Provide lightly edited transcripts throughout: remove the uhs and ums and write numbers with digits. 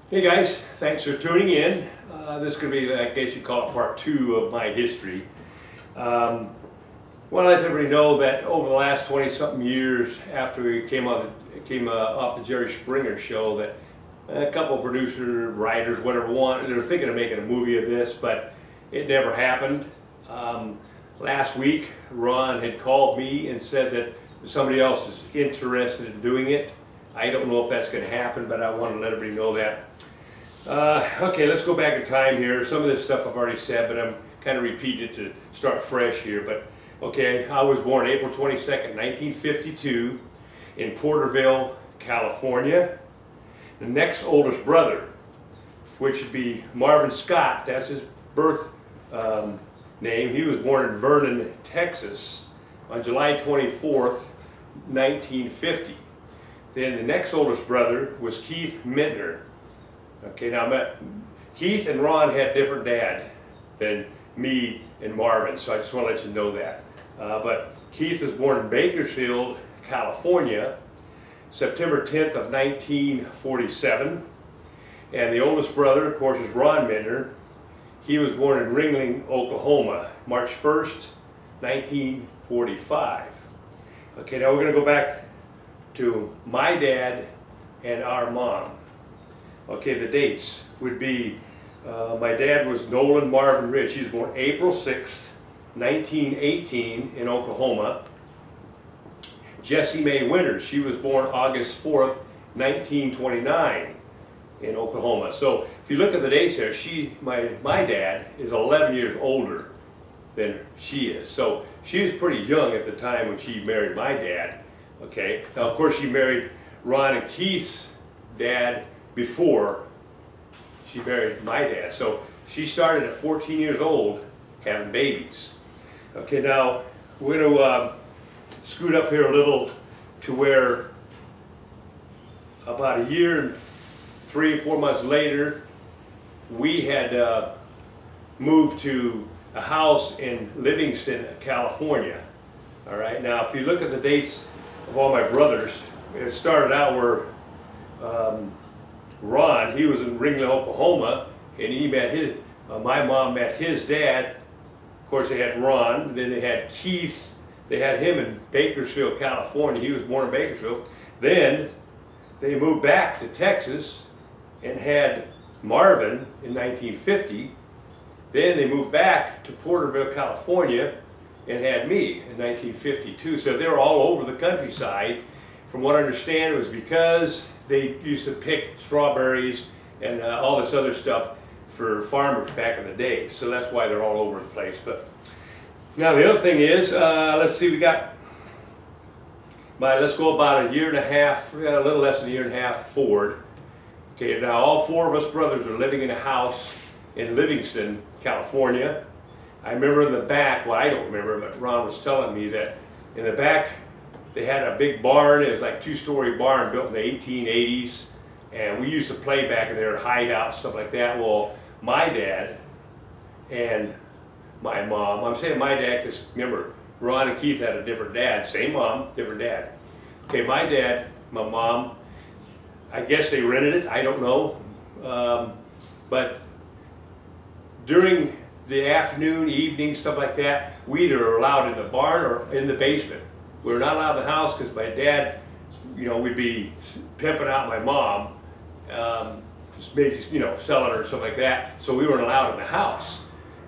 Hey guys, thanks for tuning in. This is going to be, I guess you call it part 2 of my history. Want to let everybody know that over the last 20-something years after we came off the Jerry Springer show, that a couple of producers, writers, whatever, they were thinking of making a movie of this, but it never happened. Last week, Ron had called me and said that somebody else is interested in doing it. I don't know if that's going to happen, but I want to let everybody know that. Okay, let's go back in time here. Some of this stuff I've already said, but I'm kind of repeating it to start fresh here. But okay, I was born April 22nd, 1952 in Porterville, California. The next oldest brother, which would be Marvin Scott, that's his birth name. He was born in Vernon, Texas on July 24th, 1950. Then the next oldest brother was Keith Mittner. Okay, now Keith and Ron had different dad than me and Marvin, so I just want to let you know that. But Keith was born in Bakersfield, California, September 10th of 1947. And the oldest brother, of course, is Ron Mittner. He was born in Ringling, Oklahoma, March 1st, 1945. Okay, now we're going to go back to my dad and our mom. Okay, the dates would be, my dad was Nolan Marvin Rich. He was born April 6th, 1918 in Oklahoma. Jessie Mae Winters, she was born August 4th, 1929 in Oklahoma. So if you look at the dates there, my dad is 11 years older than she is. So she was pretty young at the time when she married my dad. Okay, now of course she married Ron and Keith's dad before she married my dad. So she started at 14 years old having babies. Okay, now we're going to scoot up here a little to where about a year and 3 or 4 months later, we had moved to a house in Livingston, California. All right, now if you look at the dates of all my brothers, it started out where Ron, he was in Ringling, Oklahoma, and he met his, my mom met his dad. Of course, they had Ron, then they had Keith, they had him in Bakersfield, California. He was born in Bakersfield. Then they moved back to Texas and had Marvin in 1950. Then they moved back to Porterville, California, and had me in 1952. So they were all over the countryside. From what I understand, it was because they used to pick strawberries and all this other stuff for farmers back in the day. So that's why they're all over the place. But now the other thing is, let's see, let's go about a year and a half, we got a little less than a year and a half forward. Okay, now all 4 of us brothers are living in a house in Livingston, California. I remember in the back, well I don't remember, but Ron was telling me that in the back they had a big barn. It was like a 2-story barn built in the 1880s, and we used to play back in there, hide out, stuff like that. Well, my dad and my mom, I'm saying my dad because remember, Ron and Keith had a different dad, same mom, different dad. Okay, my dad, my mom, I guess they rented it, I don't know, but during the afternoon, evening, stuff like that, we either were allowed in the barn or in the basement. We were not allowed in the house because my dad, you know, would be pimping out my mom, just maybe, you know, selling her or stuff like that. So we weren't allowed in the house.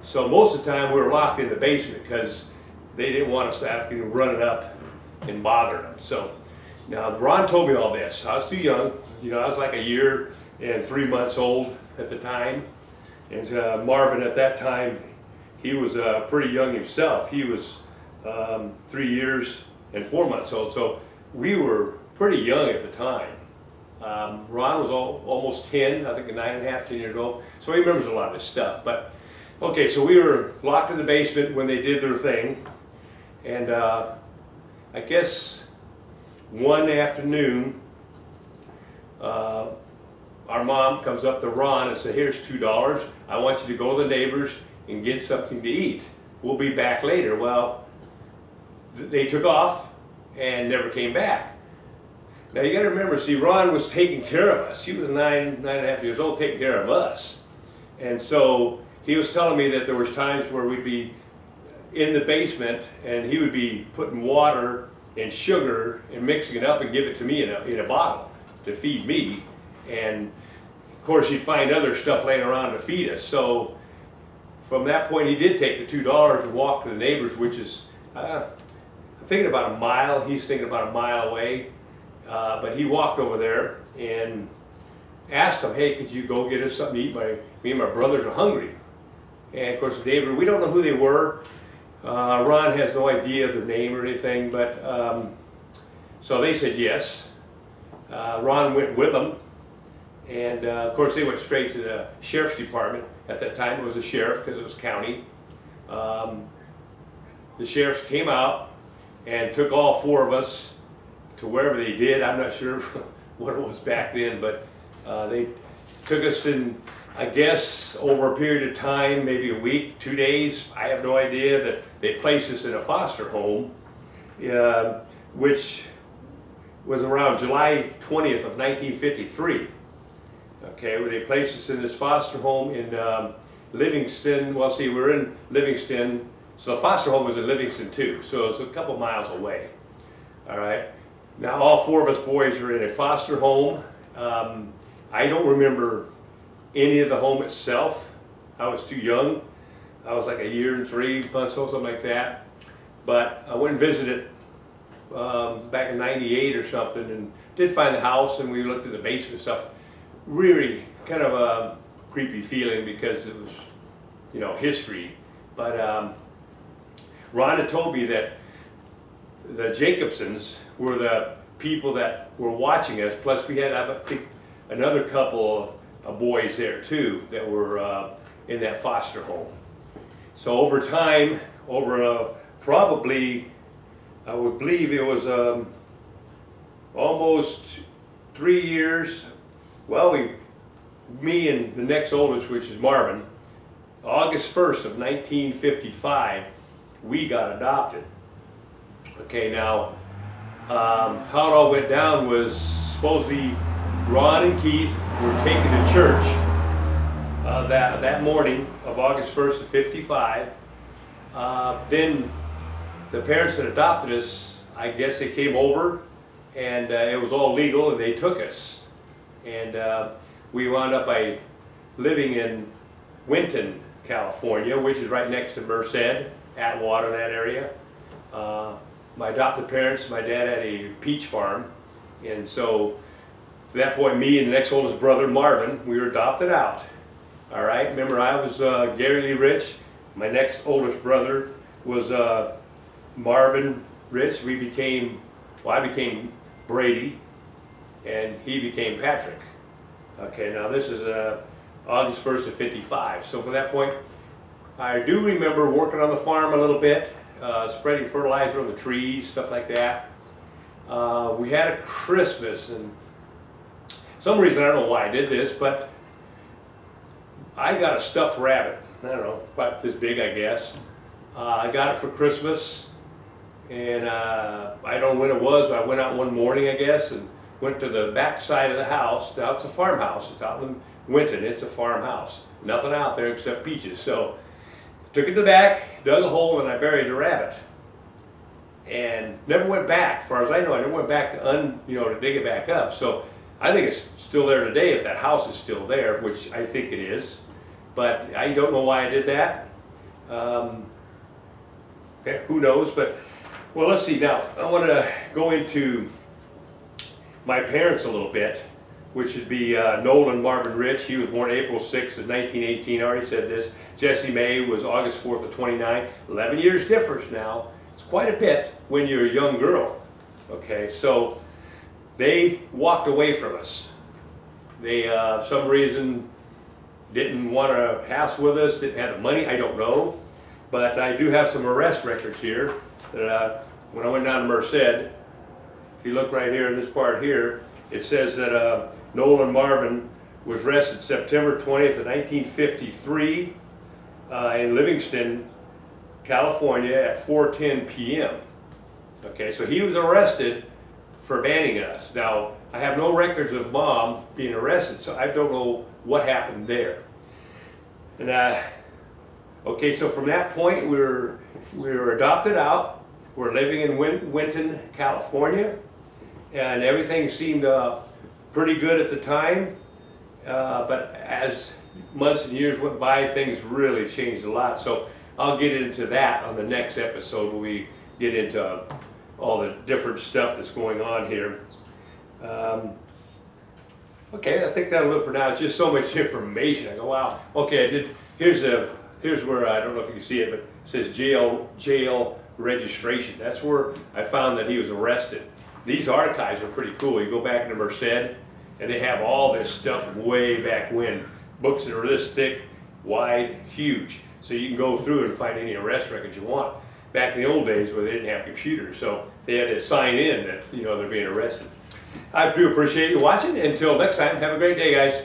So most of the time we were locked in the basement because they didn't want us to have to run it up and bother them. So now Ron told me all this. I was too young. You know, I was like a year and 3 months old at the time. And Marvin at that time, he was pretty young himself. He was 3 years and 4 months old. So we were pretty young at the time. Ron was almost 10, I think 9.5, 10 years old. So he remembers a lot of this stuff. But okay, so we were locked in the basement when they did their thing. And I guess one afternoon, our mom comes up to Ron and says, here's $2. I want you to go to the neighbors and get something to eat. We'll be back later. Well, they took off and never came back. Now you got to remember, see, Ron was taking care of us. He was 9.5 years old, taking care of us. And so he was telling me that there was times where we'd be in the basement and he would be putting water and sugar and mixing it up and give it to me in a bottle to feed me. And of course he'd find other stuff laying around to feed us. So from that point he did take the $2 and walk to the neighbors, which is, I'm thinking about a mile. He's thinking about a mile away. But he walked over there and asked them, hey, could you go get us something to eat? Me and my brothers are hungry. And of course the neighbor, we don't know who they were. Ron has no idea of their name or anything, but so they said yes. Ron went with them, and of course they went straight to the sheriff's department. At that time it was a sheriff because it was county. The sheriffs came out and took all 4 of us to wherever they did. I'm not sure what it was back then, but they took us in, I guess, over a period of time, maybe a week, 2 days. I have no idea. That they placed us in a foster home, which was around July 20th of 1953. Okay, where they placed us in this foster home in Livingston. Well, see, we're in Livingston, so the foster home was in Livingston too, so it's a couple miles away. All right. Now all 4 of us boys are in a foster home. I don't remember any of the home itself. I was too young. I was like a year and 3 months old, something like that. But I went and visited back in '98 or something, and did find the house, and we looked at the basement stuff. Really kind of a creepy feeling because it was, you know, history. But Ron had told me that the Jacobsons were the people that were watching us, plus we had, I think, another couple of boys there too that were in that foster home. So over time, over probably, I would believe it was almost 3 years. Well, me and the next oldest, which is Marvin, August 1st of 1955, we got adopted. Okay, now how it all went down was supposedly Ron and Keith were taken to church that morning of August 1st of 55. Then the parents that adopted us, I guess they came over, and it was all legal, and they took us. And we wound up by living in Winton, California, which is right next to Merced, Atwater, that area. My adopted parents, my dad had a peach farm, and so at that point, me and the next oldest brother, Marvin, we were adopted out. All right, remember I was Gary Lee Rich. My next oldest brother was Marvin Rich. We became, well, I became Brady, and he became Patrick. Okay, now this is August 1st of 55. So from that point, I do remember working on the farm a little bit, spreading fertilizer on the trees, stuff like that. We had a Christmas, and some reason, I don't know why I did this, but I got a stuffed rabbit. I don't know, about this big, I guess. I got it for Christmas, and I don't know when it was, but I went out one morning, I guess, and went to the back side of the house. Now it's a farmhouse. It's out in Winton. It's a farmhouse. Nothing out there except peaches. So took it to the back, dug a hole, and I buried the rabbit. And never went back. As far as I know, I never went back to to dig it back up. So I think it's still there today if that house is still there, which I think it is. But I don't know why I did that. Okay, who knows? But well, let's see. Now I want to go into my parents a little bit, which would be Nolan Marvin Rich. He was born April 6th of 1918. I already said this. Jessie Mae was August 4th of 29. 11 years difference now. It's quite a bit when you're a young girl. Okay, so they walked away from us. They, for some reason, didn't want to hassle with us, didn't have the money, I don't know. But I do have some arrest records here that when I went down to Merced, if you look right here in this part here, it says that Nolan Marvin was arrested September 20th of 1953 in Livingston, California at 4:10 p.m. Okay, so he was arrested for banning us. Now, I have no records of Mom being arrested, so I don't know what happened there. And okay, so from that point, we were adopted out. We're living in Winton, California, and everything seemed pretty good at the time. But as months and years went by, things really changed a lot. So I'll get into that on the next episode when we get into all the different stuff that's going on here. Okay, I think that'll do it for now. It's just so much information. I go, wow. Okay, here's where, I don't know if you can see it, but it says jail registration. That's where I found that he was arrested. These archives are pretty cool. You go back into Merced, and they have all this stuff way back when. Books that are this thick, wide, huge. So you can go through and find any arrest records you want. Back in the old days where they didn't have computers, so they had to sign in that, you know, they're being arrested. I do appreciate you watching. Until next time, have a great day, guys.